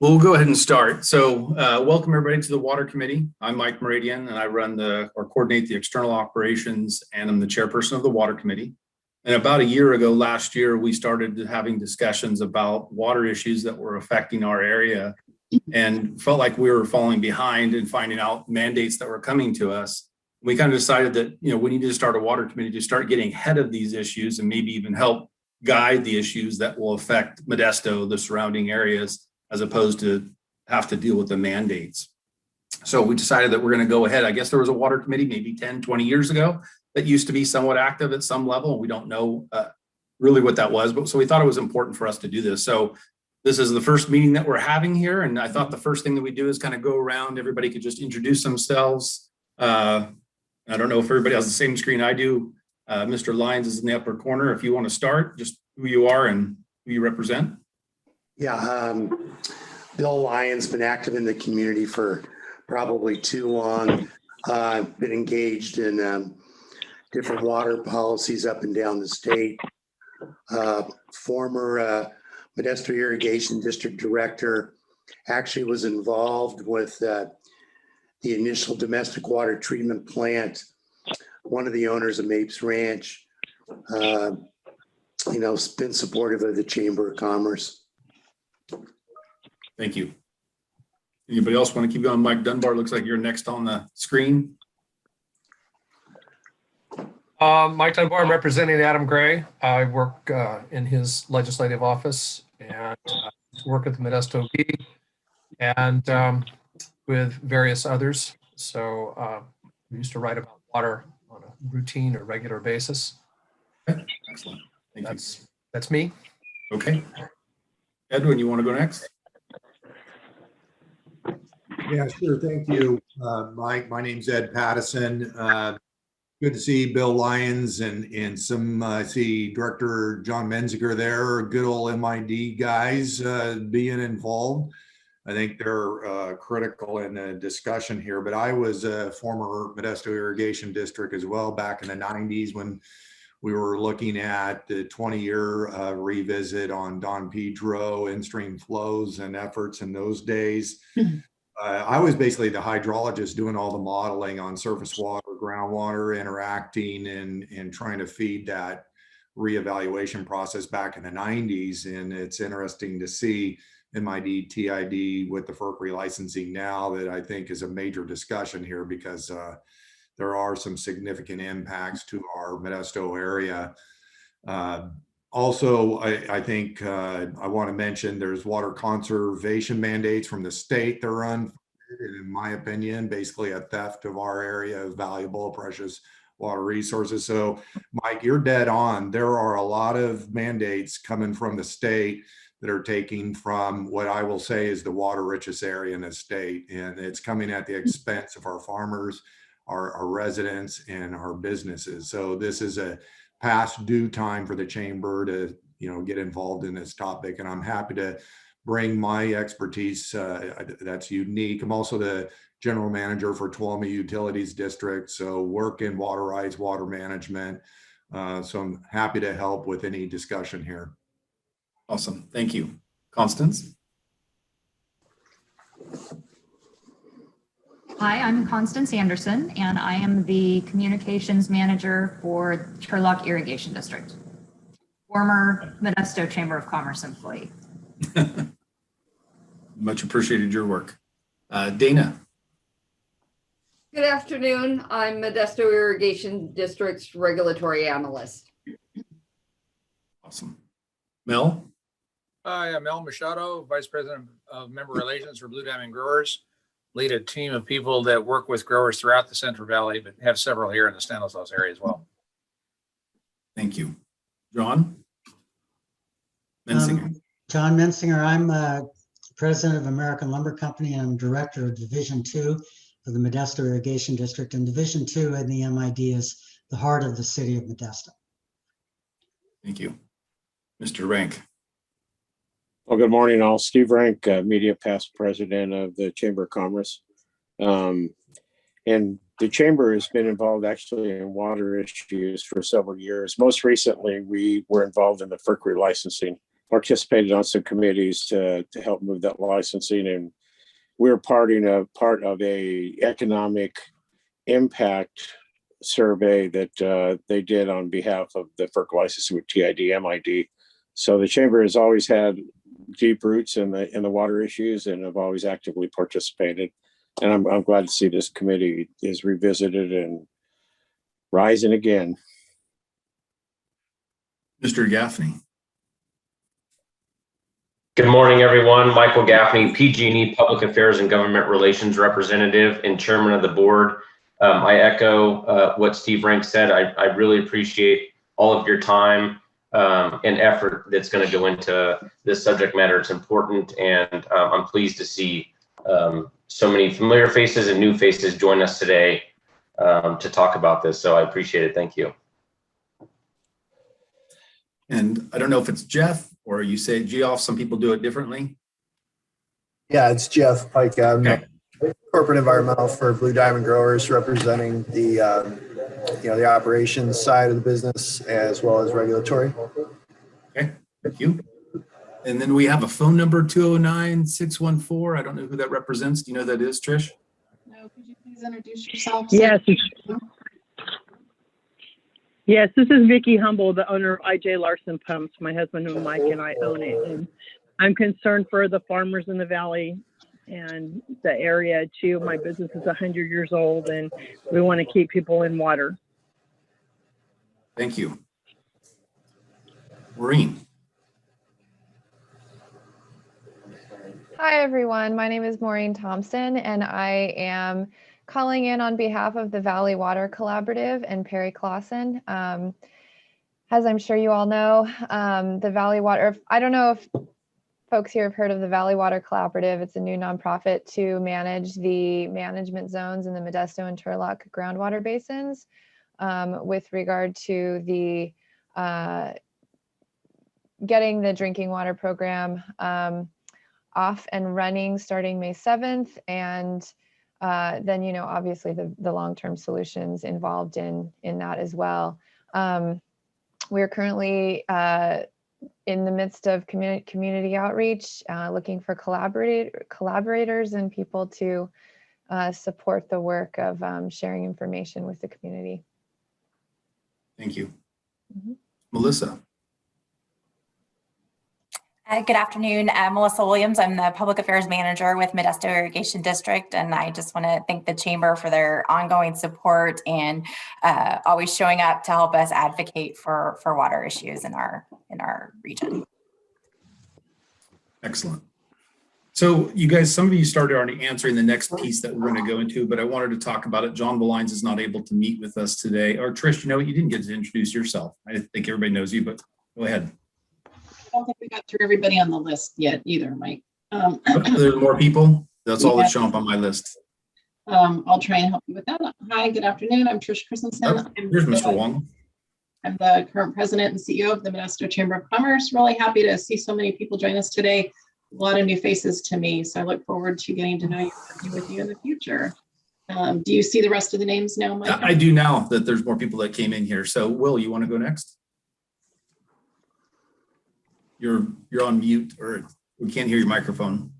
We'll go ahead and start. So welcome everybody to the Water Committee. I'm Mike Meridian and I run or coordinate the external operations, and I'm the chairperson of the Water Committee. And about a year ago, last year, we started having discussions about water issues that were affecting our area and felt like we were falling behind and finding out mandates that were coming to us. We kind of decided that, we need to start a water committee to start getting ahead of these issues and maybe even help guide the issues that will affect Modesto, the surrounding areas, as opposed to have to deal with the mandates. So we decided that we're going to go ahead. I guess there was a water committee maybe 10, 20 years ago that used to be somewhat active at some level. We don't know really what that was, but so we thought it was important for us to do this. So this is the first meeting that we're having here. And I thought the first thing that we do is kind of go around. Everybody could just introduce themselves. I don't know if everybody has the same screen I do. Mr. Lyons is in the upper corner. If you want to start, just who you are and who you represent. Yeah, Bill Lyons, been active in the community for probably too long. Been engaged in different water policies up and down the state. Former Modesto Irrigation District Director, actually was involved with the initial domestic water treatment plant, one of the owners of Mapes Ranch. Been supportive of the Chamber of Commerce. Thank you. Anybody else want to keep going? Mike Dunbar, looks like you're next on the screen. Mike Dunbar, I'm representing Adam Gray. I work in his legislative office and work at the Modesto B and with various others. So we used to write about water on a routine or regular basis. Okay. Excellent. Thank you. That's me. Okay. Edwin, you want to go next? Yeah, sure. Thank you, Mike. My name's Ed Patterson. Good to see Bill Lyons and some, I see Director John Menziger there, good old MID guys being involved. I think they're critical in the discussion here, but I was a former Modesto Irrigation District as well back in the 90s when we were looking at the 20-year revisit on Don Pedro, in-stream flows and efforts in those days. I was basically the hydrologist doing all the modeling on surface water, groundwater, interacting and trying to feed that reevaluation process back in the 90s. And it's interesting to see MID, TID with the FERC relicensing now that I think is a major discussion here because there are some significant impacts to our Modesto area. Also, I think I want to mention there's water conservation mandates from the state that are unfunded, and in my opinion, basically a theft of our area of valuable, precious water resources. So, Mike, you're dead on. There are a lot of mandates coming from the state that are taking from what I will say is the water richest area in the state, and it's coming at the expense of our farmers, our residents, and our businesses. So this is a past due time for the chamber to get involved in this topic, and I'm happy to bring my expertise that's unique. I'm also the general manager for Tuolumne Utilities District, so work in water rights, water management, so I'm happy to help with any discussion here. Awesome. Thank you. Constance? Hi, I'm Constance Anderson, and I am the communications manager for Turlock Irrigation District, former Modesto Chamber of Commerce employee. Much appreciated your work. Dana? Good afternoon. I'm Modesto Irrigation District's regulatory analyst. Awesome. Mel? Hi, I'm Mel Machado, Vice President of Member Relations for Blue Diamond Growers. Lead a team of people that work with growers throughout the Central Valley, but have several here in the Stanislaus area as well. Thank you. John? Mensinger. John Mensinger. I'm president of American Lumber Company, and I'm director of Division 2 of the Modesto Irrigation District. And Division 2 in the MID is the heart of the city of Modesto. Thank you. Mr. Rank? Well, good morning, all. Steve Rank, media past president of the Chamber of Commerce. And the Chamber has been involved actually in water issues for several years. Most recently, we were involved in the FERC relicensing participated on some committees to help move that licensing, and we're part of a economic impact survey that they did on behalf of the FERC licensing with TID, MID. So the chamber has always had deep roots in the water issues and have always actively participated. And I'm glad to see this committee is revisited and rising again. Mr. Gaffney. Good morning, everyone. Michael Gaffney, PG&E Public Affairs and Government Relations Representative and Chairman of the Board. I echo what Steve Rank said. I really appreciate all of your time and effort that's going to go into this subject matter. It's important, and I'm pleased to see so many familiar faces and new faces join us today to talk about this. So I appreciate it. Thank you. And I don't know if it's Jeff or you say Geoff. Some people do it differently. Yeah, it's Jeff Pike. I'm Okay. corporate environmental for Blue Diamond Growers, representing the the operations side of the business as well as regulatory. Okay, thank you. And then we have a phone number, 209-614. I don't know who that represents. Do you know who that is, Trish? No, could you please introduce yourself? Yes. Yes, this is Vicky Humble, the owner of IJ Larson Pumps. My husband and Mike and I own it. And I'm concerned for the farmers in the valley and the area too. My business is 100 years old and we want to keep people in water. Thank you. Maureen. Hi, everyone. My name is Maureen Thompson, and I am calling in on behalf of the Valley Water Collaborative and Perry Clausen. As I'm sure you all know, the Valley Water, I don't know if folks here have heard of the Valley Water Collaborative. It's a new nonprofit to manage the management zones in the Modesto and Turlock groundwater basins with regard to the getting the drinking water program off and running starting May 7th. And then, obviously the long-term solutions involved in that as well. We're currently in the midst of community outreach, looking for collaborators and people to support the work of sharing information with the community. Thank you. Mm-hmm. Melissa. Good afternoon, Melissa Williams. I'm the Public Affairs Manager with Modesto Irrigation District, and I just want to thank the Chamber for their ongoing support and always showing up to help us advocate for water issues in our region. Excellent. So you guys, some of you started already answering the next piece that we're going to go into, but I wanted to talk about it. John Valines is not able to meet with us today. Or Trish, you didn't get to introduce yourself. I think everybody knows you, but go ahead. I don't think we got through everybody on the list yet either, Mike. There's more people. That's all that's showing up on my list. I'll try and help you with that. Hi, good afternoon. I'm Trish Christensen. Here's Mr. Wong. I'm the current president and CEO of the Modesto Chamber of Commerce. Really happy to see so many people join us today. A lot of new faces to me, so I look forward to getting to know you, working with you in the future. Do you see the rest of the names now, Mike? I do now that there's more people that came in here. So Will, you want to go next? You're on mute, or we can't hear your microphone.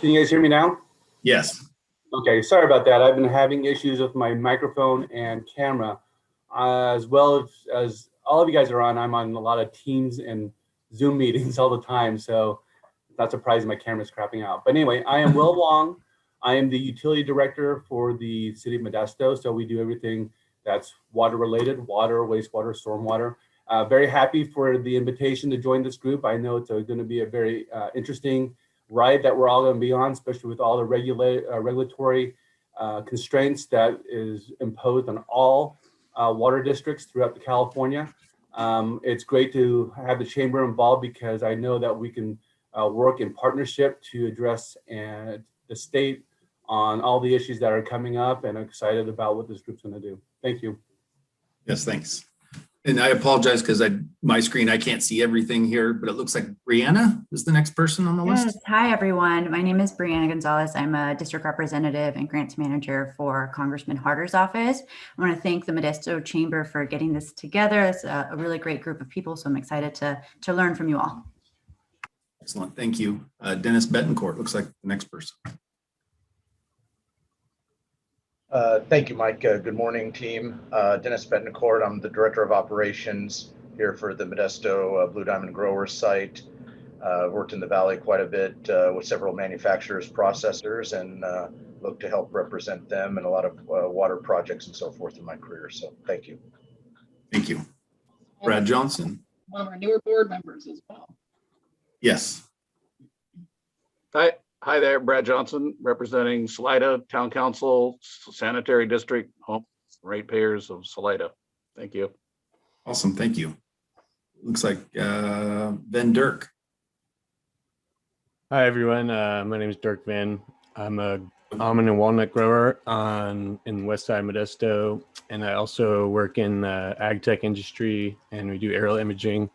Can you guys hear me now? Yes. Okay, sorry about that. I've been having issues with my microphone and camera, as well as all of you guys are on. I'm on a lot of Teams and Zoom meetings all the time, so it's not surprising my camera's crapping out. But anyway, I am Will Wong. I am the utility director for the city of Modesto, so we do everything that's water related, water, wastewater, stormwater. Very happy for the invitation to join this group. I know it's going to be a very interesting ride that we're all going to be on, especially with all the regulatory constraints that is imposed on all water districts throughout California. It's great to have the chamber involved because I know that we can work in partnership to address the state on all the issues that are coming up, and I'm excited about what this group's going to do. Thank you. Yes, thanks. And I apologize because my screen, I can't see everything here, but it looks like Brianna is the next person on the Yes. list. Hi, everyone. My name is Brianna Gonzalez. I'm a district representative and grants manager for Congressman Harder's office. I want to thank the Modesto Chamber for getting this together. It's a really great group of people, so I'm excited to learn from you all. Excellent. Thank you. Dennis Betancourt looks like the next person. Thank you, Mike. Good morning, team. Dennis Betancourt. I'm the Director of Operations here for the Modesto Blue Diamond Growers site. Worked in the Valley quite a bit with several manufacturers, processors, and look to help represent them in a lot of water projects and so forth in my career. So thank you. Thank you. Brad Johnson. One of our newer board members as well. Yes. Hi there, Brad Johnson, representing Salida Town Council, Sanitary District, home ratepayers of Salida. Thank you. Awesome. Thank you. Looks like then Dirk. Hi, everyone. My name is Dirk Van. I'm a almond and walnut grower in West Side Modesto, and I also work in ag tech industry, and we do aerial imaging.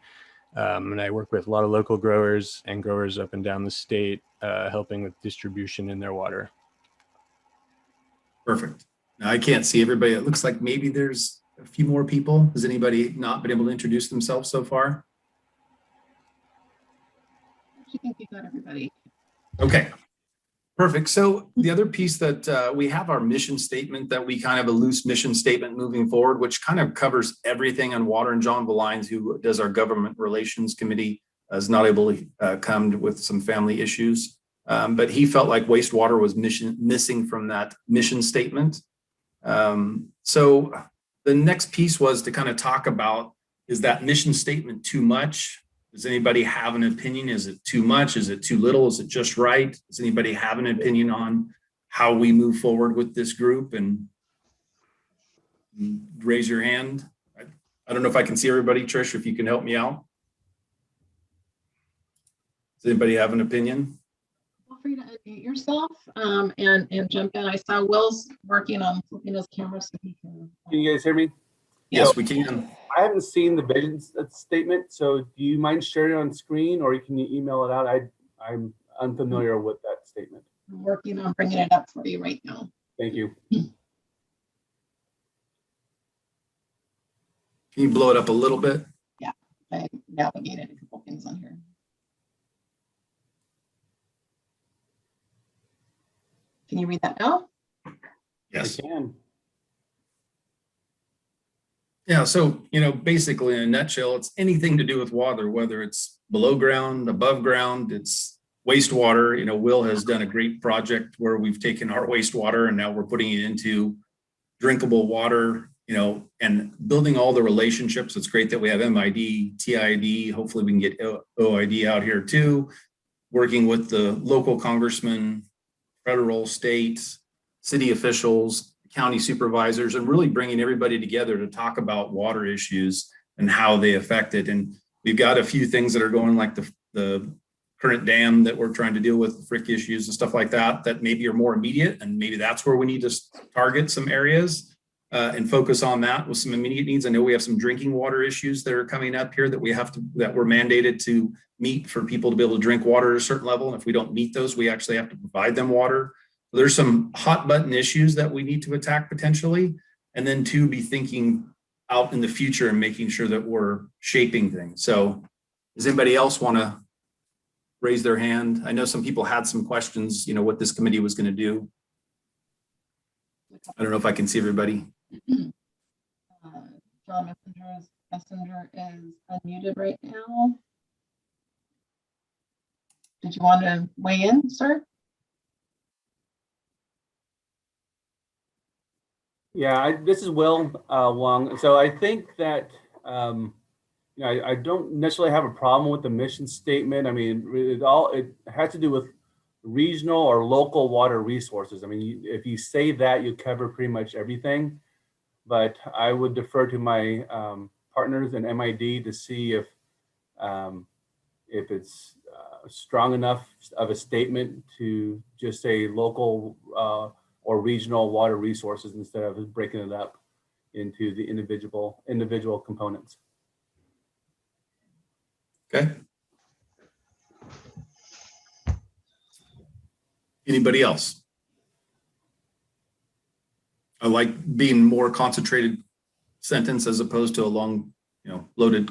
And I work with a lot of local growers and growers up and down the state, helping with distribution in their water. Perfect. Now I can't see everybody. It looks like maybe there's a few more people. Has anybody not been able to introduce themselves so far? I think you got everybody. Okay. Perfect. So the other piece that we have our mission statement, that we kind of a loose mission statement moving forward, which kind of covers everything on water. And John Valines, who does our government relations committee, is not able to come with some family issues. But he felt like wastewater was missing from that mission statement. So the next piece was to kind of talk about, is that mission statement too much? Does anybody have an opinion? Is it too much? Is it too little? Is it just right? Does anybody have an opinion on how we move forward with this group? And raise your hand. I don't know if I can see everybody. Trish, if you can help me out. Does anybody have an opinion? Feel free to unmute yourself and jump in. I saw Will's working on flipping his camera so he can. Can you guys hear me? Yes, we can. I haven't seen the vision statement, so do you mind sharing it on screen, or can you email it out? I'm unfamiliar with that statement. I'm working on bringing it up for you right now. Thank you. Can you blow it up a little bit? Yeah, I navigated a couple things on here. Can you read that now? Yes. I can. Yeah, so, basically in a nutshell, it's anything to do with water, whether it's below ground, above ground, it's wastewater. Will has done a great project where we've taken our wastewater and now we're putting it into drinkable water, and building all the relationships. It's great that we have MID, TID. Hopefully we can get OID out here too, working with the local congressman, federal, state, city officials, county supervisors, and really bringing everybody together to talk about water issues and how they affect it. And we've got a few things that are going, like the current dam that we're trying to deal with, the frick issues and stuff like that, that maybe are more immediate. And maybe that's where we need to target some areas and focus on that with some immediate needs. I know we have some drinking water issues that are coming up here that that we're mandated to meet for people to be able to drink water at a certain level. And if we don't meet those, we actually have to provide them water. There's some hot button issues that we need to attack potentially, and then to be thinking out in the future and making sure that we're shaping things. So does anybody else want to raise their hand? I know some people had some questions, what this committee was going to do. I don't know if I can see everybody. John Messenger is unmuted right now. Did you want to weigh in, sir? Yeah, this is Will Wong. So I think that I don't necessarily have a problem with the mission statement. I mean, it has to do with regional or local water resources. I mean, if you say that, you cover pretty much everything. But I would defer to my partners in MID to see if it's strong enough of a statement to just say local or regional water resources instead of breaking it up into the individual components. Okay. Anybody else? I like being more concentrated sentence as opposed to a long, loaded,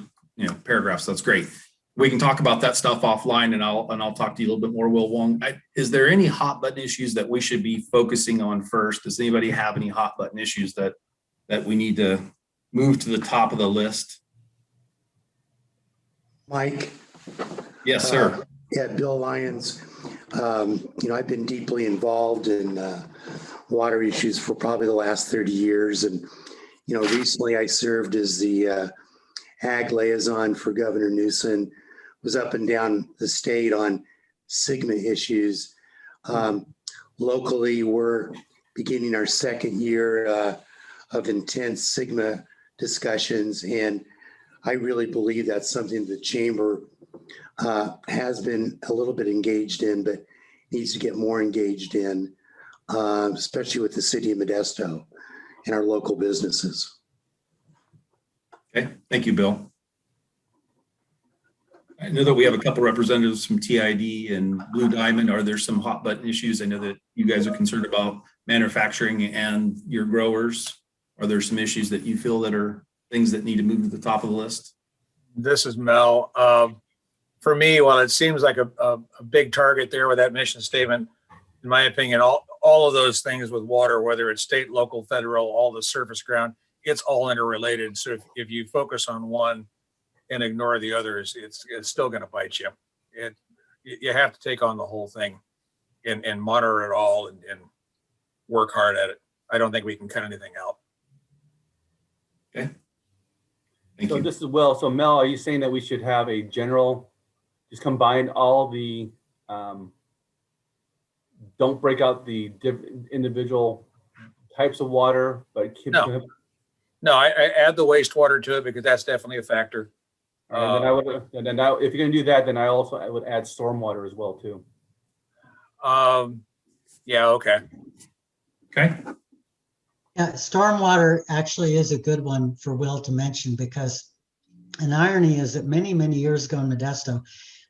paragraphs. That's great. We can talk about that stuff offline, and I'll talk to you a little bit more. Will Wong, is there any hot button issues that we should be focusing on first? Does anybody have any hot button issues that we need to move to the top of the list? Mike? Yes, sir. Yeah, Bill Lyons. I've been deeply involved in water issues for probably the last 30 years. And, recently I served as the ag liaison for Governor Newsom, was up and down the state on SGMA issues. Locally, we're beginning our second year of intense SGMA discussions. And I really believe that's something the chamber has been a little bit engaged in, but needs to get more engaged in, especially with the city of Modesto and our local businesses. Okay, thank you, Bill. I know that we have a couple representatives from TID and Blue Diamond. Are there some hot button issues? I know that you guys are concerned about manufacturing and your growers. Are there some issues that you feel that are things that need to move to the top of the list? This is Mel. For me, while it seems like a big target there with that mission statement, in my opinion, all of those things with water, whether it's state, local, federal, all the surface ground, it's all interrelated. So if you focus on one and ignore the others, it's still going to bite you. You have to take on the whole thing and monitor it all and work hard at it. I don't think we can cut anything out. Okay. So this is Will. So Mel, are you saying that we should have a general, just combine all the, don't break out the individual types of water, but keep No, I add the wastewater to it because that's definitely a factor. And then if you're gonna do that, then I would add stormwater as well too. Yeah, okay. Okay. Yeah, stormwater actually is a good one for Will to mention, because an irony is that many, many years ago in Modesto,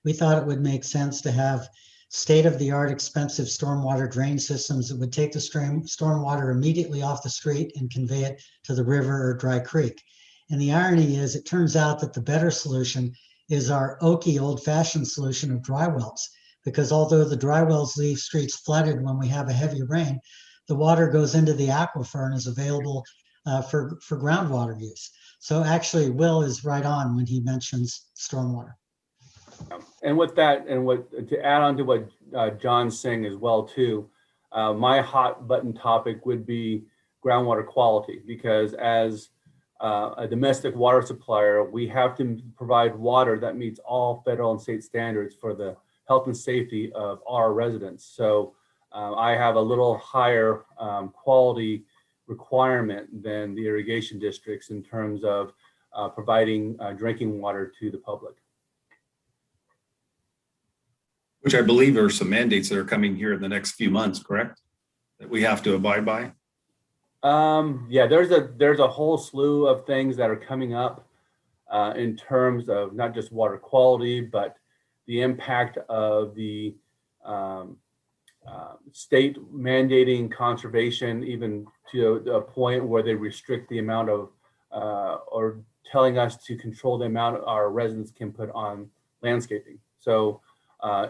we thought it would make sense to have state-of-the-art expensive stormwater drain systems that would take the stormwater immediately off the street and convey it to the river or dry creek. And the irony is, it turns out that the better solution is our oaky old-fashioned solution of dry wells, because although the dry wells leave streets flooded when we have a heavy rain, the water goes into the aquifer and is available for groundwater use. So actually, Will is right on when he mentions stormwater. And with that, and to add on to what John's saying as well too, my hot button topic would be groundwater quality, because as a domestic water supplier, we have to provide water that meets all federal and state standards for the health and safety of our residents. So I have a little higher quality requirement than the irrigation districts in terms of providing drinking water to the public. Which I believe are some mandates that are coming here in the next few months, correct? That we have to abide by? Yeah, there's a whole slew of things that are coming up in terms of not just water quality, but the impact of the state mandating conservation, even to a point where they restrict the amount of, or telling us to control the amount our residents can put on landscaping. So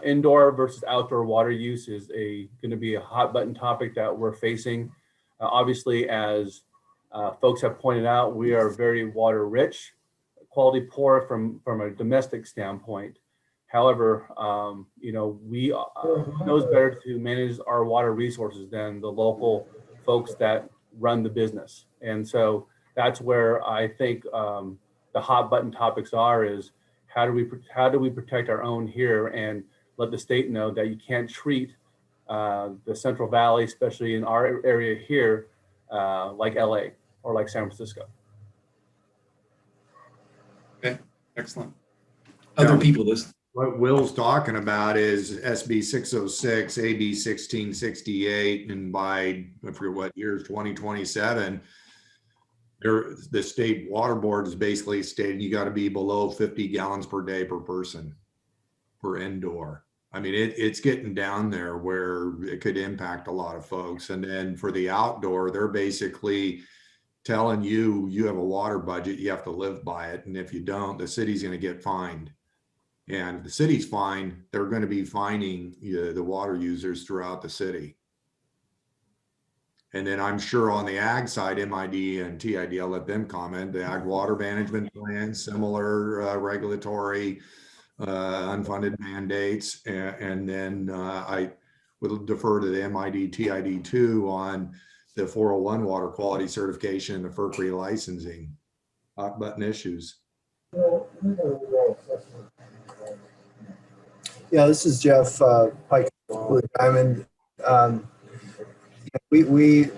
indoor versus outdoor water use is going to be a hot button topic that we're facing. Obviously, as folks have pointed out, we are very water rich, quality poor from a domestic standpoint. However, we knows better to manage our water resources than the local folks that run the business. And so that's where I think the hot button topics is how do we protect our own here and let the state know that you can't treat the Central Valley, especially in our area here, like LA or like San Francisco. Okay, excellent. Other people, what Will's talking about is SB 606, AB 1668, and by, I forget what years, 2027, the state water board is basically stating you got to be below 50 gallons per day per person per indoor. I mean, it's getting down there where it could impact a lot of folks. And then for the outdoor, they're basically telling you, you have a water budget, you have to live by it. And if you don't, the city's going to get fined. And if the city's fined, they're going to be fining the water users throughout the city. And then I'm sure on the ag side, MID and TID, I'll let them comment, the ag water management plan, similar regulatory unfunded mandates. And then I would defer to the MID TID 2 on the 401 water quality certification and the FERC licensing, hot button issues. Yeah, this is Jeff Pike, Blue Diamond. We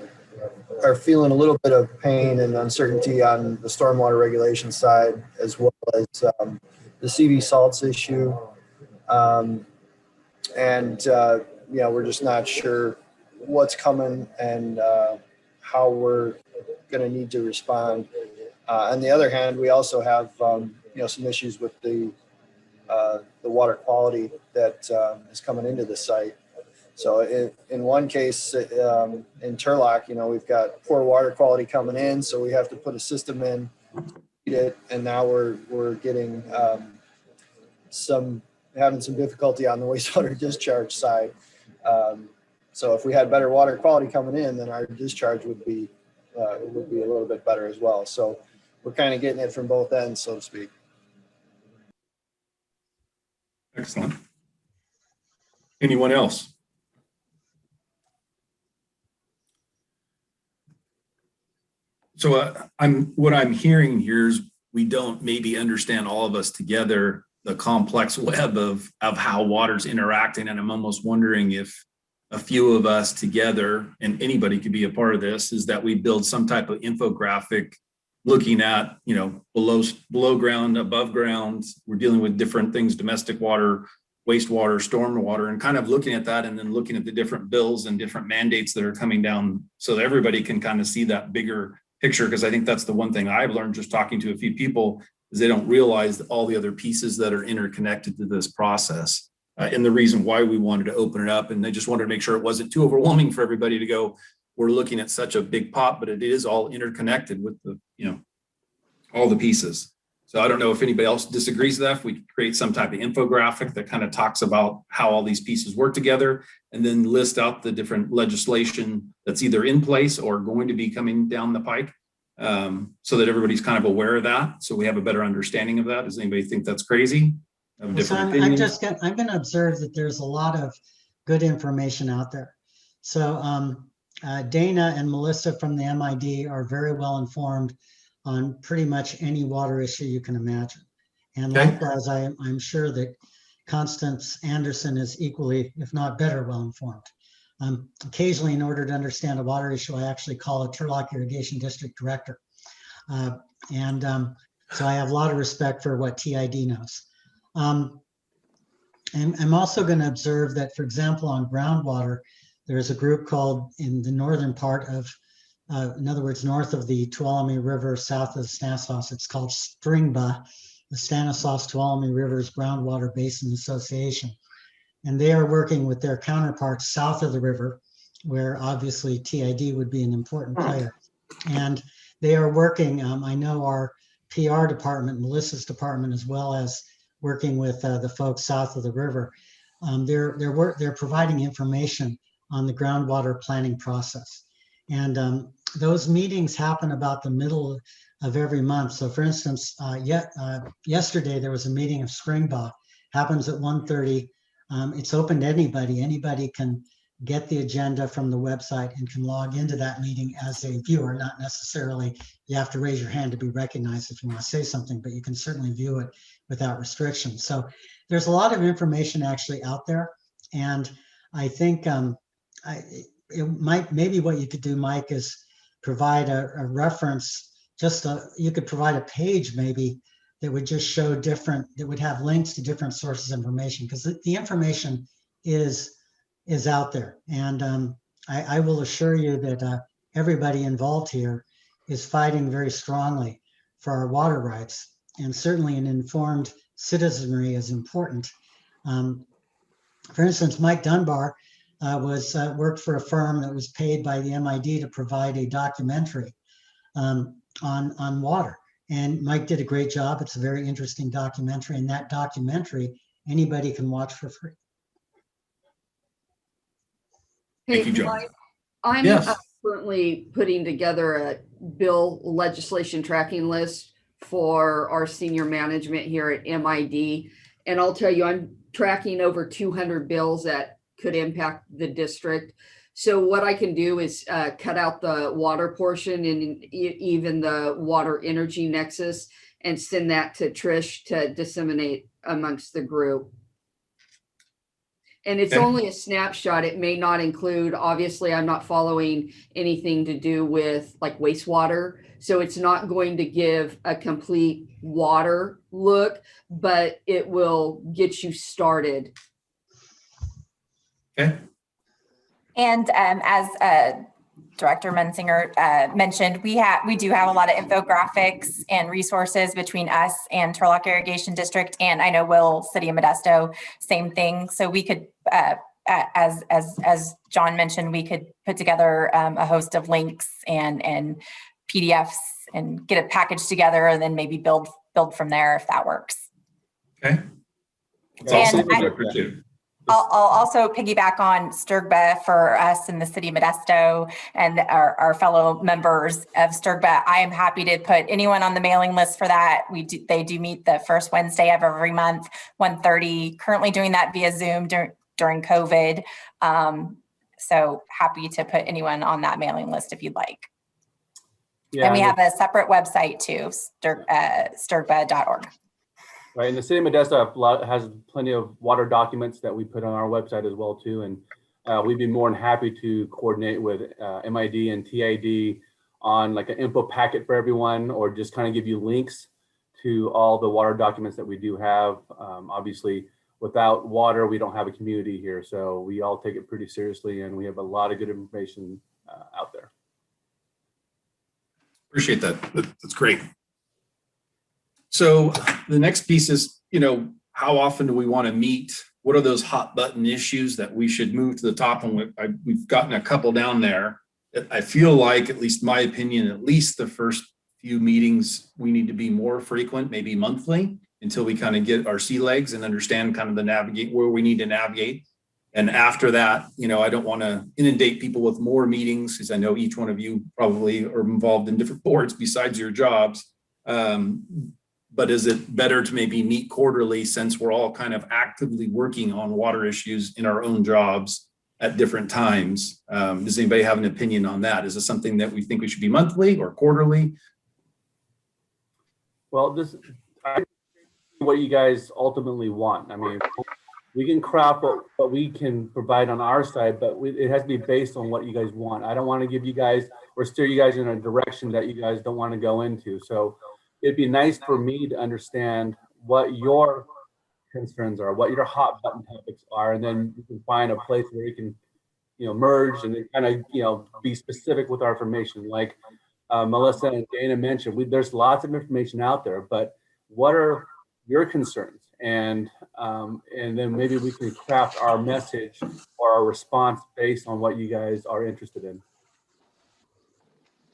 are feeling a little bit of pain and uncertainty on the stormwater regulation side, as well as the CV salts issue. We're just not sure what's coming and how we're going to need to respond. On the other hand, we also have some issues with the water quality that is coming into the site. So in one case, in Turlock, we've got poor water quality coming in, so we have to put a system in, and now we're getting having some difficulty on the wastewater discharge side. So if we had better water quality coming in, then our discharge would be a little bit better as well. So we're kind of getting it from both ends, so to speak. Excellent. Anyone else? So what I'm hearing here is we don't maybe understand, all of us together, the complex web of how water's interacting. And I'm almost wondering if a few of us together, and anybody could be a part of this, is that we build some type of infographic looking at, below ground, above ground. We're dealing with different things, domestic water, wastewater, stormwater, and kind of looking at that, and then looking at the different bills and different mandates that are coming down, so that everybody can kind of see that bigger picture. Because I think that's the one thing I've learned just talking to a few people, is they don't realize all the other pieces that are interconnected to this process. And the reason why we wanted to open it up, and they just wanted to make sure it wasn't too overwhelming for everybody to go, we're looking at such a big pot, but it is all interconnected with the, all the pieces. So I don't know if anybody else disagrees with that, if we could create some type of infographic that kind of talks about how all these pieces work together, and then list out the different legislation that's either in place or going to be coming down the pike, so that everybody's kind of aware of that. So we have a better understanding of that. Does anybody think that's crazy? I'm going to observe that there's a lot of good information out there. So Dana and Melissa from the MID are very well informed on pretty much any water issue you can imagine. And likewise, I'm sure that Constance Anderson is equally, if not better, well informed. Occasionally, in order to understand a water issue, I actually call a Turlock Irrigation District Director. So I have a lot of respect for what TID knows. And I'm also going to observe that, for example, on groundwater, there's a group called, in the northern part of, in other words, north of the Tuolumne River, south of Stanislaus, it's called STRINGBA, the Stanislaus-Tuolumne Rivers Groundwater Basin Association. And they are working with their counterparts south of the river, where obviously TID would be an important player. And they are working, I know our PR department, Melissa's department, as well as working with the folks south of the river. They're providing information on the groundwater planning process. And those meetings happen about the middle of every month. So for instance, yesterday there was a meeting of STRINGBA, happens at 1:30. It's open to anybody. Anybody can get the agenda from the website and can log into that meeting as a viewer. Not necessarily you have to raise your hand to be recognized if you want to say something, but you can certainly view it without restriction. So there's a lot of information actually out there. And I think maybe what you could do, Mike, is provide a reference, you could provide a page maybe that would just show that would have links to different sources of information, because the information is out there. And I will assure you that everybody involved here is fighting very strongly for our water rights. And certainly an informed citizenry is important. For instance, Mike Dunbar worked for a firm that was paid by the MID to provide a documentary on water. And Mike did a great job. It's a very interesting documentary. And that documentary, anybody can watch for free. Thank you, John. Mike, I'm Yes. currently putting together a bill legislation tracking list for our senior management here at MID. And I'll tell you, I'm tracking over 200 bills that could impact the district. So what I can do is cut out the water portion and even the water energy nexus and send that to Trish to disseminate amongst the group. And it's Okay. only a snapshot. It may not include, obviously, I'm not following anything to do with like wastewater. So it's not going to give a complete water look, but it will get you started. Okay. And as Director Mensinger mentioned, we do have a lot of infographics and resources between us and Turlock Irrigation District, and I know Will, City of Modesto, same thing. So we could, as John mentioned, we could put together a host of links and PDFs and get it packaged together, and then maybe build from there if that works. Okay. It's awesome. I appreciate it. I'll also piggyback on Sturgba for us in the city of Modesto and our fellow members of Sturgba. I am happy to put anyone on the mailing list for that. They do meet the first Wednesday of every month, 1:30. Currently doing that via Zoom during COVID. So happy to put anyone on that mailing list if you'd like. Yeah, and we have a separate website too, sturgba.org. Right, and the city of Modesto has plenty of water documents that we put on our website as well too, and we'd be more than happy to coordinate with MID and TID on like an info packet for everyone, or just kind of give you links to all the water documents that we do have. Obviously, without water, we don't have a community here, so we all take it pretty seriously, and we have a lot of good information out there. Appreciate that. That's great. So the next piece is, how often do we want to meet? What are those hot button issues that we should move to the top? And we've gotten a couple down there. I feel like, at least my opinion, at least the first few meetings, we need to be more frequent, maybe monthly, until we kind of get our sea legs and understand kind of the navigate where we need to navigate. And after that, I don't want to inundate people with more meetings, because I know each one of you probably are involved in different boards besides your jobs. But is it better to maybe meet quarterly, since we're all kind of actively working on water issues in our own jobs at different times? Does anybody have an opinion on that? Is this something that we think we should be monthly or quarterly? Well, I what you guys ultimately want. I mean, we can craft what we can provide on our side, but it has to be based on what you guys want. I don't want to give you guys or steer you guys in a direction that you guys don't want to go into. So it'd be nice for me to understand what your concerns are, what your hot button topics are, and then we can find a place where we can, merge and then kind of, be specific with our information. Like Melissa and Dana mentioned, there's lots of information out there, but what are your concerns? And then maybe we can craft our message or our response based on what you guys are interested in.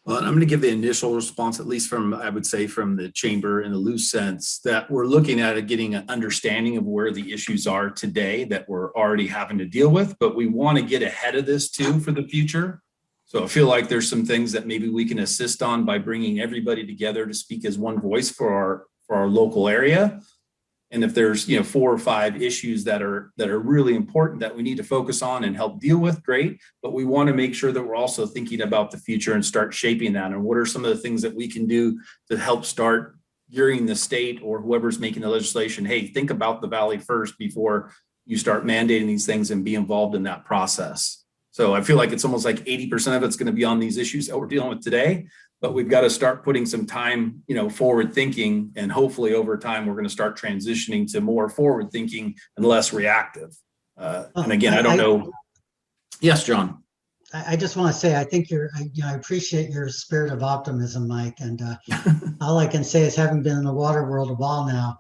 Well, I'm going to give the initial response, at least I would say from the chamber, in a loose sense, that we're looking at it, getting an understanding of where the issues are today that we're already having to deal with, but we want to get ahead of this too for the future. So I feel like there's some things that maybe we can assist on by bringing everybody together to speak as one voice for our local area. And if there's 4 or 5 issues that are really important that we need to focus on and help deal with, great. But we want to make sure that we're also thinking about the future and start shaping that. And what are some of the things that we can do to help start gearing the state or whoever's making the legislation? Hey, think about the Valley first before you start mandating these things and be involved in that process. So I feel like it's almost like 80% of it's going to be on these issues that we're dealing with today. But we've got to start putting some time, forward thinking, and hopefully over time, we're going to start transitioning to more forward thinking and less reactive. And again, I don't know. Yes, John. I just want to say, I think I appreciate your spirit of optimism, Mike. And all I can say is, having been in the water world a while now,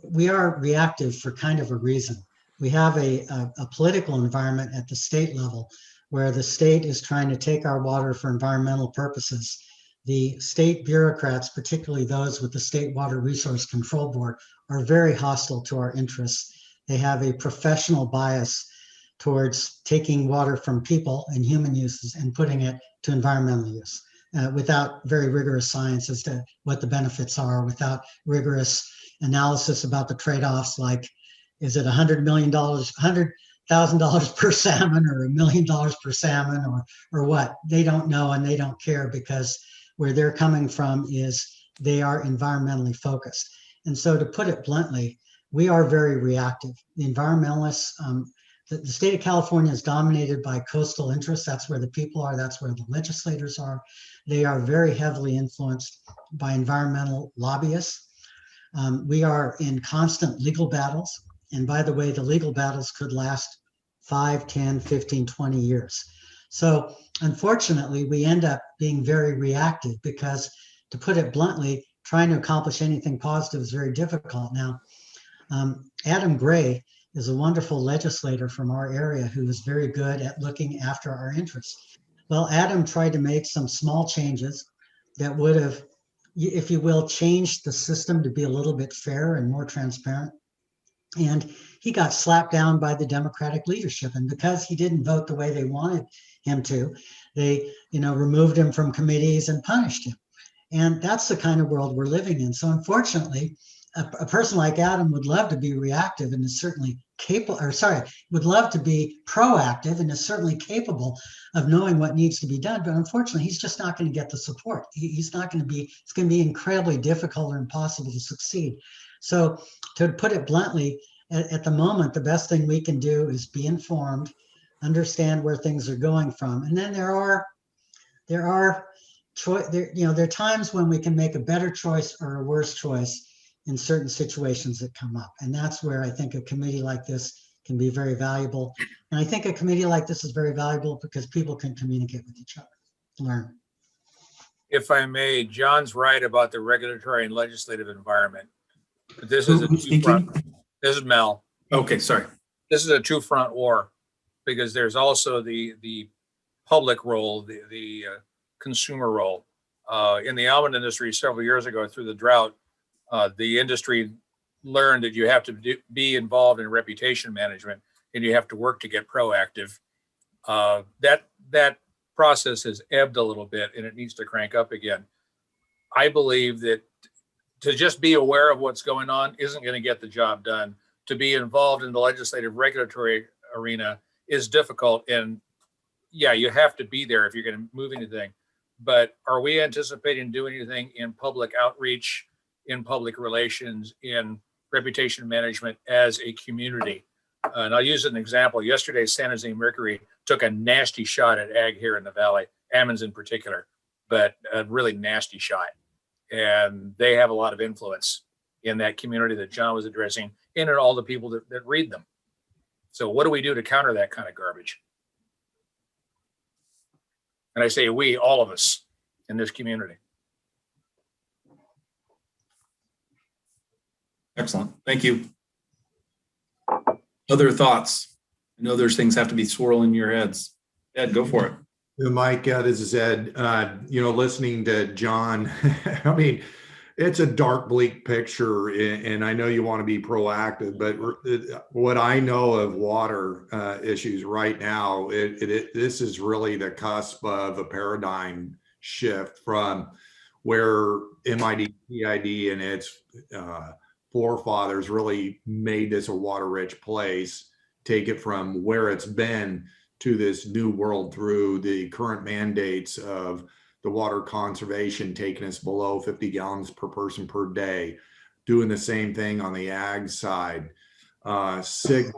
we are reactive for kind of a reason. We have a political environment at the state level where the state is trying to take our water for environmental purposes. The state bureaucrats, particularly those with the State Water Resource Control Board, are very hostile to our interests. They have a professional bias towards taking water from people and human uses and putting it to environmental use without very rigorous science as to what the benefits are, without rigorous analysis about the trade-offs, like, is it $100 million, $100,000 per salmon, or $1 million per salmon, or what? They don't know, and they don't care, because where they're coming from is they are environmentally focused. And so, to put it bluntly, we are very reactive. The environmentalists, the state of California is dominated by coastal interests. That's where the people are. That's where the legislators are. They are very heavily influenced by environmental lobbyists. We are in constant legal battles. And by the way, the legal battles could last 5, 10, 15, 20 years. So unfortunately, we end up being very reactive because, to put it bluntly, trying to accomplish anything positive is very difficult. Now, Adam Gray is a wonderful legislator from our area who is very good at looking after our interests. Well, Adam tried to make some small changes that would have, if you will, changed the system to be a little bit fairer and more transparent. And he got slapped down by the Democratic leadership. And because he didn't vote the way they wanted him to, they, removed him from committees and punished him. And that's the kind of world we're living in. So unfortunately, a person like Adam would love to be reactive and is certainly capable, would love to be proactive and is certainly capable of knowing what needs to be done. But unfortunately, he's just not going to get the support. It's going to be incredibly difficult or impossible to succeed. So, to put it bluntly, at the moment, the best thing we can do is be informed, understand where things are going from. And then there are times when we can make a better choice or a worse choice in certain situations that come up. And that's where I think a committee like this can be very valuable. And I think a committee like this is very valuable because people can communicate with each other, learn. If I may, John's right about the regulatory and legislative environment. But this is a two-front. This is Mel. Okay, sorry. This is a two-front war, because there's also the public role, the consumer role. In the almond industry several years ago, through the drought, the industry learned that you have to be involved in reputation management, and you have to work to get proactive. That process has ebbed a little bit, and it needs to crank up again. I believe that to just be aware of what's going on isn't going to get the job done. To be involved in the legislative regulatory arena is difficult. And yeah, you have to be there if you're going to move anything. But are we anticipating doing anything in public outreach, in public relations, in reputation management as a community? And I'll use an example. Yesterday, San Jose Mercury took a nasty shot at ag here in the valley, almonds in particular, but a really nasty shot. And they have a lot of influence in that community that John was addressing, and in all the people that read them. So what do we do to counter that kind of garbage? And I say we, all of us in this community. Excellent. Thank you. Other thoughts? I know there's things have to be swirling in your heads. Ed, go for it. Mike, this is Ed. Listening to John, I mean, it's a dark, bleak picture, and I know you want to be proactive, but what I know of water issues right now, this is really the cusp of a paradigm shift from where MID, PID, and its forefathers really made this a water-rich place, take it from where it's been to this new world through the current mandates of the water conservation taking us below 50 gallons per person per day, doing the same thing on the ag side, SIGMA,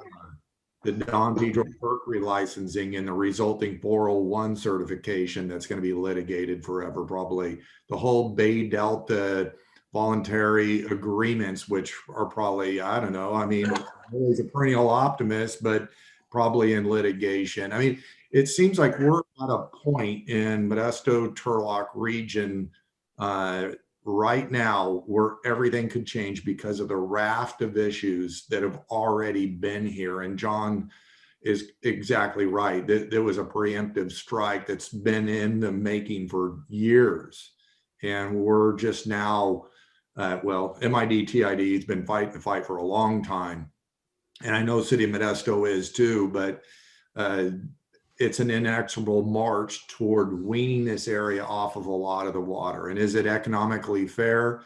the Don Pedro Mercury licensing and the resulting 401 certification that's going to be litigated forever, probably the whole Bay Delta voluntary agreements, which are probably, I don't know, I mean, I'm always a perennial optimist, but probably in litigation. I mean, it seems like we're at a point in Modesto Turlock region right now where everything could change because of the raft of issues that have already been here. And John is exactly right. There was a preemptive strike that's been in the making for years. And we're just now, well, MID, TID has been fighting the fight for a long time. And I know City of Modesto is too, but it's an inexorable march toward weaning this area off of a lot of the water. And is it economically fair?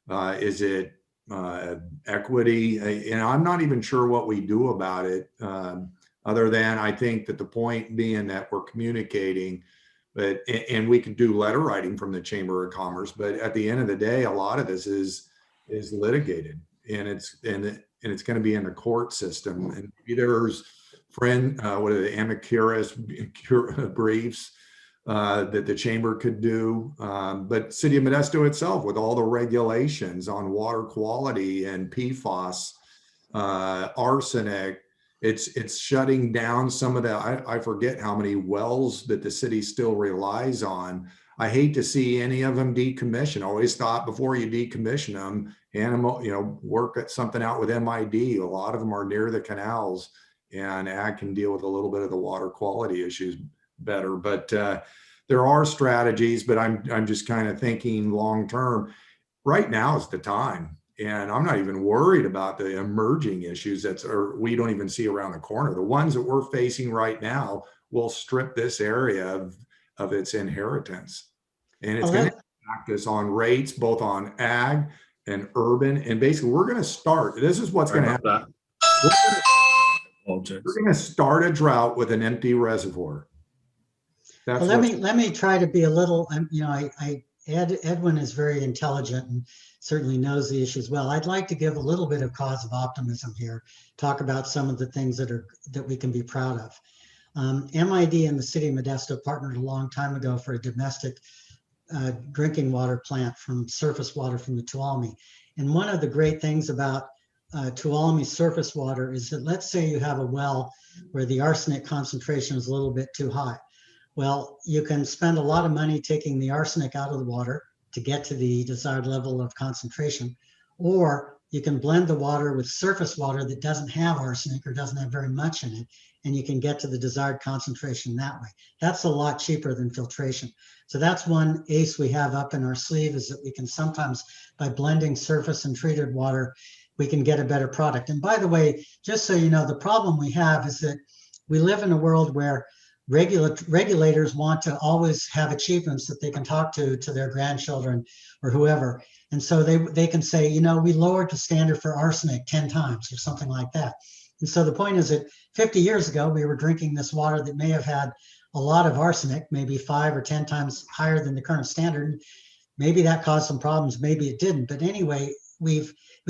Is it equity? And I'm not even sure what we do about it, other than I think that the point being that we're communicating, but and we can do letter writing from the Chamber of Commerce. But at the end of the day, a lot of this is litigated, and it's going to be in the court system. And there's what are the amicus briefs that the chamber could do, but City of Modesto itself, with all the regulations on water quality and PFAS, arsenic, it's shutting down some of the, I forget how many wells that the city still relies on. I hate to see any of them decommission. Always thought before you decommission them, and work at something out with MID. A lot of them are near the canals, and ag can deal with a little bit of the water quality issues better. But there are strategies, but I'm just kind of thinking long term. Right now is the time, and I'm not even worried about the emerging issues we don't even see around the corner. The ones that we're facing right now will strip this area of its inheritance, and it's going to impact us on rates, both on ag and urban. And basically, we're going to start. This is what's going to happen. We're going to start a drought with an empty reservoir. Well, let me try to be a little. Edwin is very intelligent and certainly knows the issues well. I'd like to give a little bit of cause of optimism here. Talk about some of the things that we can be proud of. MID and the City of Modesto partnered a long time ago for a domestic drinking water plant from surface water from the Tuolumne. And one of the great things about Tuolumne surface water is that, let's say you have a well where the arsenic concentration is a little bit too high. Well, you can spend a lot of money taking the arsenic out of the water to get to the desired level of concentration, or you can blend the water with surface water that doesn't have arsenic or doesn't have very much in it, and you can get to the desired concentration that way. That's a lot cheaper than filtration. So that's one ace we have up in our sleeve, is that we can sometimes, by blending surface and treated water, we can get a better product. And by the way, just so you know, the problem we have is that we live in a world where regulators want to always have achievements that they can talk to their grandchildren or whoever. And so they can say, we lowered the standard for arsenic 10 times or something like that. And so the point is that 50 years ago, we were drinking this water that may have had a lot of arsenic, maybe 5 or 10 times higher than the current standard. Maybe that caused some problems, maybe it didn't. But anyway, we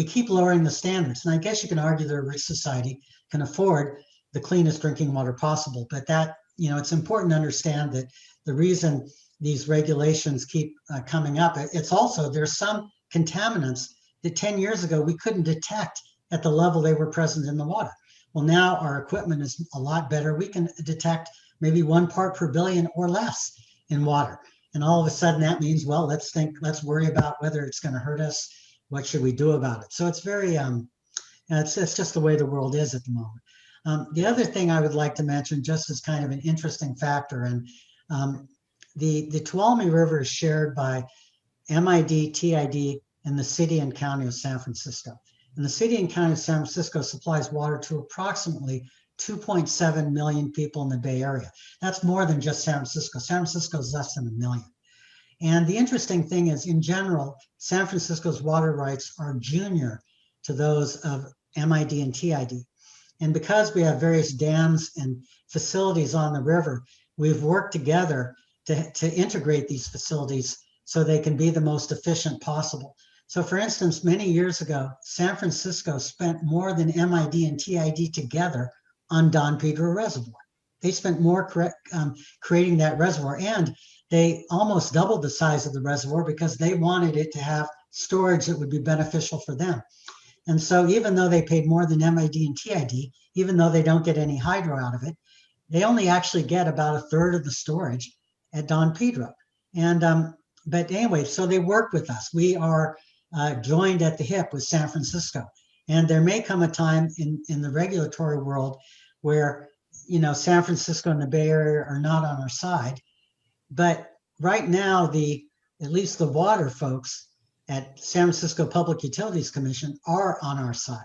keep lowering the standards. And I guess you can argue that a rich society can afford the cleanest drinking water possible. But that, it's important to understand that the reason these regulations keep coming up, it's also, there's some contaminants that 10 years ago we couldn't detect at the level they were present in the water. Well, now our equipment is a lot better. We can detect maybe 1 part per billion or less in water. And all of a sudden that means, well, let's worry about whether it's going to hurt us. What should we do about it? So it's very, it's just the way the world is at the moment. The other thing I would like to mention, just as kind of an interesting factor, and the Tuolumne River is shared by MID, TID, and the city and county of San Francisco. And the city and county of San Francisco supplies water to approximately 2.7 million people in the Bay Area. That's more than just San Francisco. San Francisco is less than 1 million. And the interesting thing is, in general, San Francisco's water rights are junior to those of MID and TID. And because we have various dams and facilities on the river, we've worked together to integrate these facilities so they can be the most efficient possible. So for instance, many years ago, San Francisco spent more than MID and TID together on Don Pedro Reservoir. They spent more creating that reservoir, and they almost doubled the size of the reservoir because they wanted it to have storage that would be beneficial for them. And so even though they paid more than MID and TID, even though they don't get any hydro out of it, they only actually get about a third of the storage at Don Pedro. And but anyway, so they work with us. We are joined at the hip with San Francisco. And there may come a time in the regulatory world where, you know, San Francisco and the Bay Area are not on our side. But right now, at least the water folks at San Francisco Public Utilities Commission are on our side.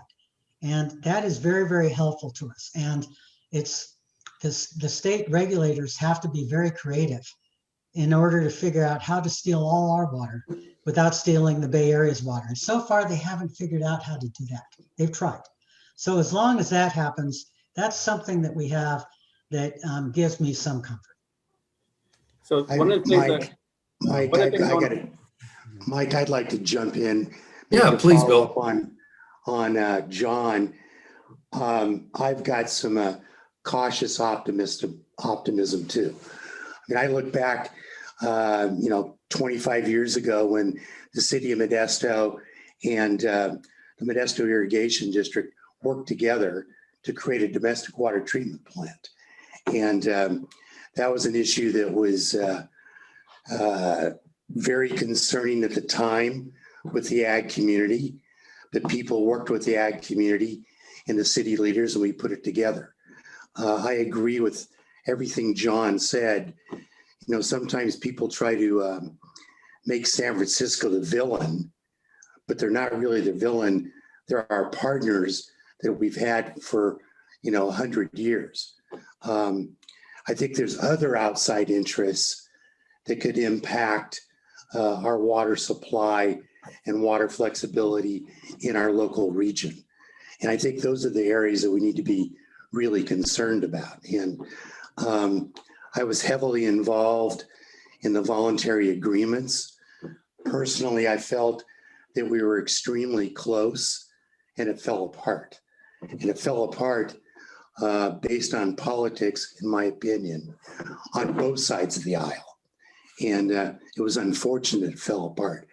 And that is very, very helpful to us. And it's the state regulators have to be very creative in order to figure out how to steal all our water without stealing the Bay Area's water. And so far, they haven't figured out how to do that. They've tried. So as long as that happens, that's something that we have that gives me some comfort. So one of the things Mike, I'd like to jump in. Yeah, please, Bill. On John, I've got some cautious optimism too. I mean, I look back, 25 years ago when the city of Modesto and the Modesto Irrigation District worked together to create a domestic water treatment plant. And that was an issue that was very concerning at the time with the ag community. But people worked with the ag community and the city leaders, and we put it together. I agree with everything John said. You know, sometimes people try to make San Francisco the villain, but they're not really the villain. They're our partners that we've had for, 100 years. I think there's other outside interests that could impact our water supply and water flexibility in our local region. And I think those are the areas that we need to be really concerned about. And I was heavily involved in the voluntary agreements. Personally, I felt that we were extremely close and it fell apart. And it fell apart based on politics, in my opinion, on both sides of the aisle. And it was unfortunate it fell apart.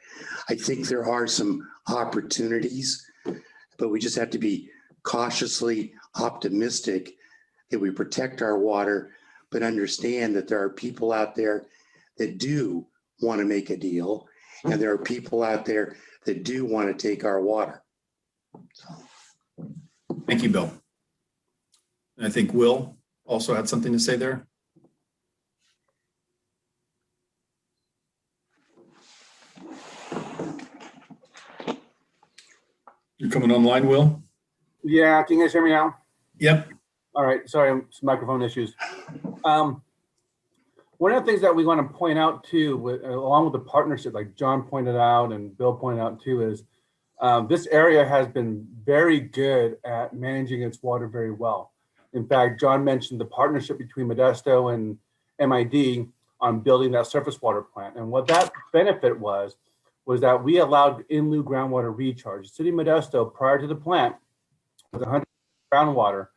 I think there are some opportunities, but we just have to be cautiously optimistic that we protect our water, but understand that there are people out there that do want to make a deal, and there are people out there that do want to take our water. So. Thank you, Bill. And I think Will also had something to say there. You're coming online, Will? Yeah, can you guys hear me now? Yep. All right, sorry, some microphone issues. One of the things that we want to point out too, along with the partnership, like John pointed out and Bill pointed out too, is this area has been very good at managing its water very well. In fact, John mentioned the partnership between Modesto and MID on building that surface water plant. And what that benefit was that we allowed in lieu groundwater recharge. The city of Modesto, prior to the plant, was 100% groundwater.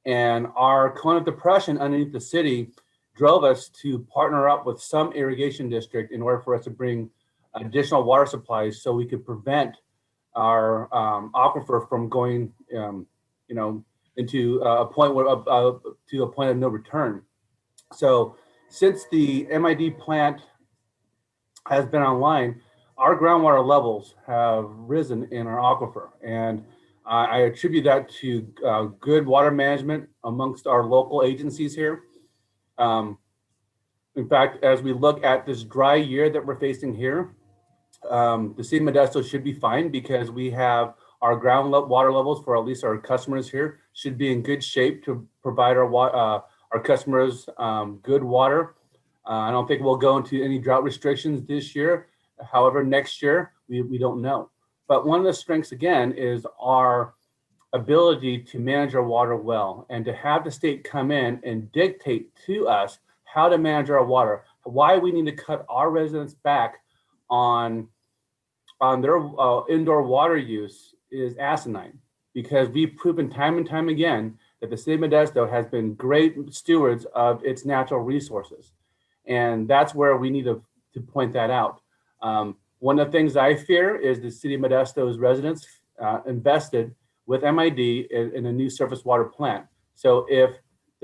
And our cone of depression underneath the city drove us to partner up with some irrigation district in order for us to bring additional water supplies so we could prevent our aquifer from going, into a point where to a point of no return. So since the MID plant has been online, our groundwater levels have risen in our aquifer. And I attribute that to good water management amongst our local agencies here. In fact, as we look at this dry year that we're facing here, the city of Modesto should be fine because we have our groundwater levels for at least our customers here should be in good shape to provide our customers good water. I don't think we'll go into any drought restrictions this year. However, next year, we don't know. But one of the strengths, again, is our ability to manage our water well and to have the state come in and dictate to us how to manage our water, why we need to cut our residents back on their indoor water use is asinine, because we've proven time and time again that the city of Modesto has been great stewards of its natural resources. And that's where we need to point that out. One of the things I fear is the city of Modesto's residents invested with MID in a new surface water plant. So if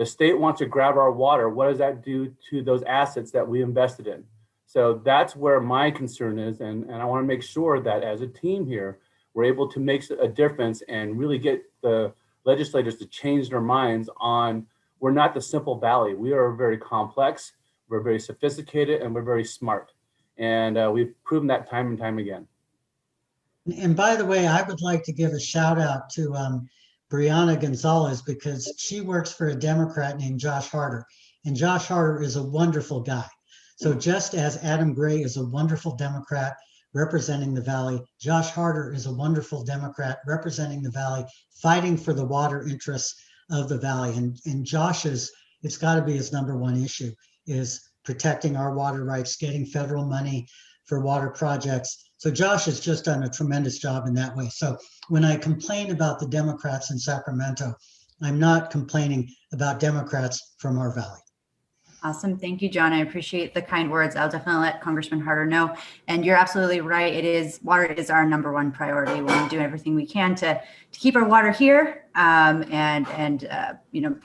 The state wants to grab our water. What does that do to those assets that we invested in? So that's where my concern is. And I want to make sure that as a team here, we're able to make a difference and really get the legislators to change their minds on, we're not the simple valley. We are very complex, we're very sophisticated, and we're very smart. And we've proven that time and time again. And by the way, I would like to give a shout out to Brianna Gonzalez, because she works for a Democrat named Josh Harder. And Josh Harder is a wonderful guy. So just as Adam Gray is a wonderful Democrat representing the Valley, Josh Harder is a wonderful Democrat representing the Valley, fighting for the water interests of the Valley. And Josh's, it's got to be his number one issue, is protecting our water rights, getting federal money for water projects. So Josh has just done a tremendous job in that way. So when I complain about the Democrats in Sacramento, I'm not complaining about Democrats from our Valley. Awesome. Thank you, John. I appreciate the kind words. I'll definitely let Congressman Harder know. And you're absolutely right. Water is our number one priority. We're doing everything we can to keep our water here. You know,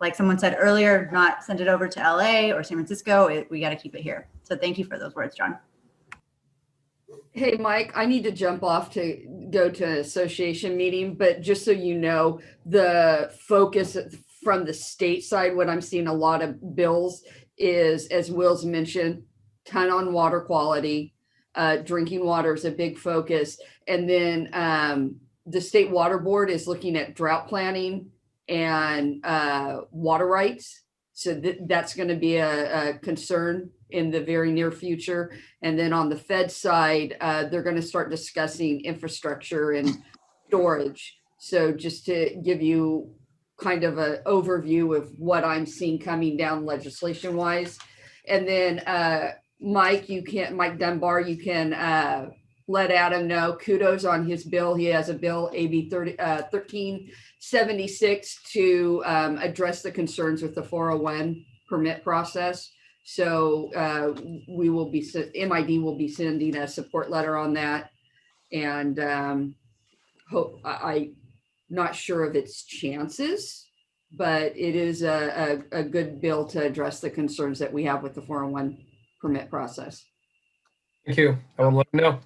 like someone said earlier, not send it over to LA or San Francisco. We got to keep it here. So thank you for those words, John. Hey, Mike, I need to jump off to go to an association meeting, but just so you know, the focus from the state side, what I'm seeing a lot of bills is, as Will's mentioned, ton on water quality. Drinking water is a big focus. And then the state water board is looking at drought planning and water rights. So that's going to be a concern in the very near future. And then on the Fed side, they're going to start discussing infrastructure and storage. So just to give you kind of an overview of what I'm seeing coming down legislation wise. And then Mike Dunbar, you can let Adam know, kudos on his bill. He has a bill, AB 1376, to address the concerns with the 401 permit process. So MID will be sending a support letter on that. And I'm not sure of its chances, but it is a good bill to address the concerns that we have with the 401 permit process. Thank you. I will let them know.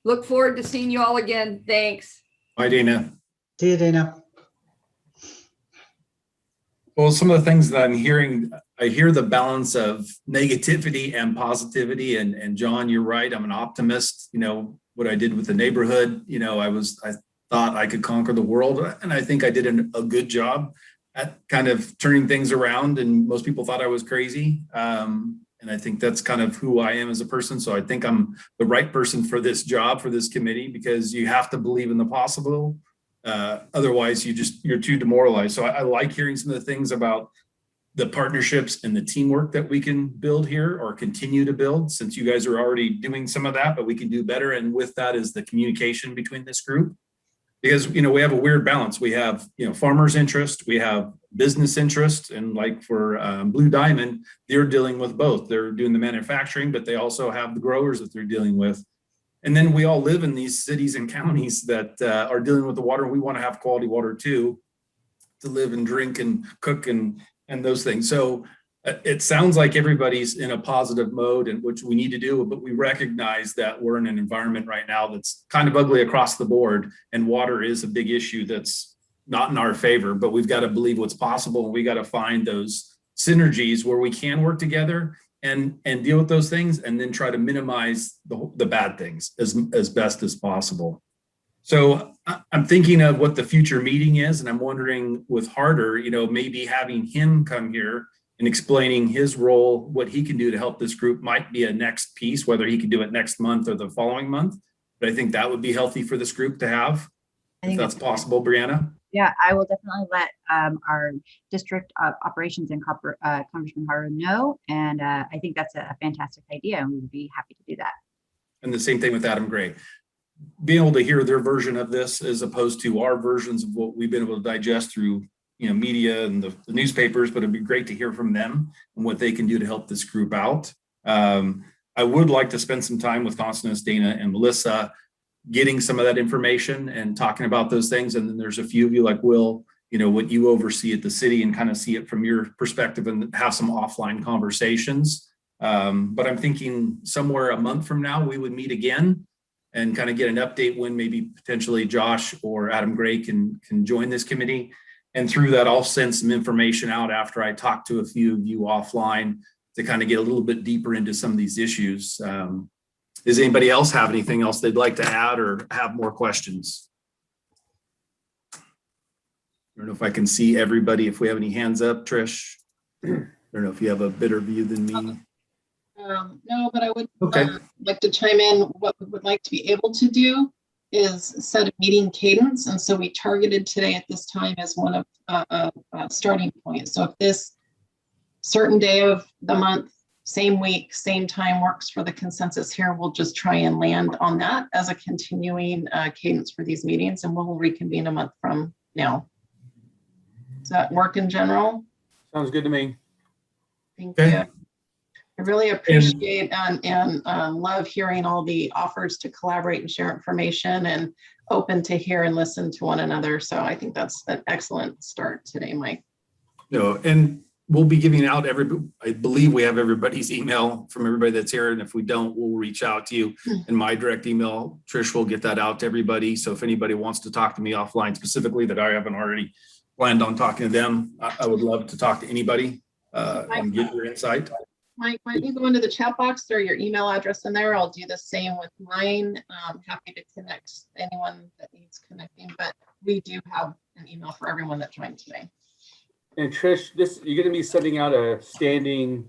Look forward to seeing you all again. Thanks. Bye, Dana. See you, Dana. Well, some of the things that I'm hearing, I hear the balance of negativity and positivity. And John, you're right. I'm an optimist. You know, what I did with the neighborhood, you know, I thought I could conquer the world. And I think I did a good job at kind of turning things around. And most people thought I was crazy. And I think that's kind of who I am as a person. So I think I'm the right person for this job, for this committee, because you have to believe in the possible. Otherwise, you're too demoralized. So I like hearing some of the things about the partnerships and the teamwork that we can build here or continue to build, since you guys are already doing some of that, but we can do better. And with that is the communication between this group. Because, you know, we have a weird balance. We have, you know, farmers' interest, we have business interest, and like for Blue Diamond, they're dealing with both. They're doing the manufacturing, but they also have the growers that they're dealing with. And then we all live in these cities and counties that are dealing with the water. We want to have quality water too, to live and drink and cook and those things. So it sounds like everybody's in a positive mode, and which we need to do, but we recognize that we're in an environment right now that's kind of ugly across the board, and water is a big issue that's not in our favor, but we've got to believe what's possible, and we got to find those synergies where we can work together and deal with those things, and then try to minimize the bad things as best as possible. So I'm thinking of what the future meeting is, and I'm wondering with Harder, you know, maybe having him come here and explaining his role, what he can do to help this group might be a next piece, whether he can do it next month or the following month. But I think that would be healthy for this group to have, if that's possible, Brianna. Yeah, I will definitely let our district operations and Congressman Harder know. And I think that's a fantastic idea, and we would be happy to do that. And the same thing with Adam Gray. Being able to hear their version of this as opposed to our versions of what we've been able to digest through, you know, media and the newspapers, but it'd be great to hear from them and what they can do to help this group out. I would like to spend some time with Constance, Dana, and Melissa, getting some of that information and talking about those things. And then there's a few of you like Will what you oversee at the city and kind of see it from your perspective and have some offline conversations. But I'm thinking somewhere a month from now, we would meet again and kind of get an update when maybe potentially Josh or Adam Gray can join this committee. And through that, I'll send some information out after I talk to a few of you offline to kind of get a little bit deeper into some of these issues. Does anybody else have anything else they'd like to add or have more questions? I don't know if I can see everybody, if we have any hands up, Trish. I don't know if you have a better view than me. No, but I would Okay. like to chime in. What we would like to be able to do is set a meeting cadence. And so we targeted today at this time as one of a starting point. So if this certain day of the month, same week, same time works for the consensus here, we'll just try and land on that as a continuing cadence for these meetings, and we'll reconvene a month from now. Does that work in general? Sounds good to me. Thank you. I really appreciate and love hearing all the offers to collaborate and share information, and open to hear and listen to one another. So I think that's an excellent start today, Mike. And we'll be giving out I believe we have everybody's email from everybody that's here. And if we don't, we'll reach out to you in my direct email. Trish will get that out to everybody. So if anybody wants to talk to me offline specifically that I haven't already planned on talking to them, I would love to talk to anybody and get your insight. Mike, why don't you go into the chat box, throw your email address in there. I'll do the same with mine. I'm happy to connect anyone that needs connecting, but we do have an email for everyone that joined today. And Trish, you're going to be sending out a standing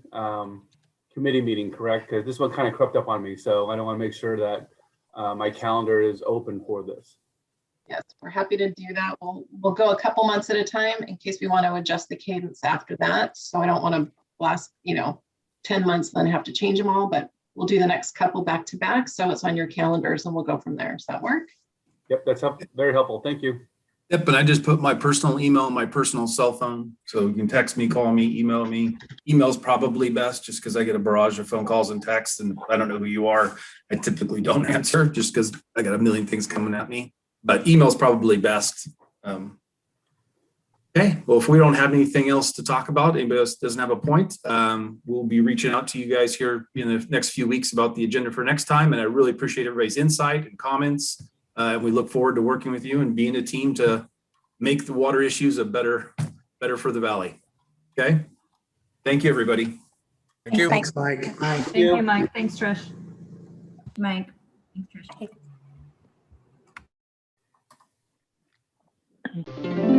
committee meeting, correct? Because this one kind of crept up on me, so I don't want to make sure that my calendar is open for this. Yes, we're happy to do that. We'll go a couple months at a time in case we want to adjust the cadence after that. So I don't want to last, 10 months, then have to change them all, but we'll do the next couple back to back. So it's on your calendars and we'll go from there. Does that work? Yep, that's very helpful. Thank you. Yep, and I just put my personal email on my personal cell phone. So you can text me, call me, email me. Email's probably best just because I get a barrage of phone calls and texts, and I don't know who you are. I typically don't answer just because I got a million things coming at me. But email's probably best. Okay, well, if we don't have anything else to talk about, anybody else doesn't have a point, we'll be reaching out to you guys here in the next few weeks about the agenda for next time. And I really appreciate everybody's insight and comments. We look forward to working with you and being a team to make the water issues better for the valley. Okay, thank you, everybody. Thank you. Thanks, Mike. Thank you, Mike. Thanks, Trish. Mike. Thanks, Trish.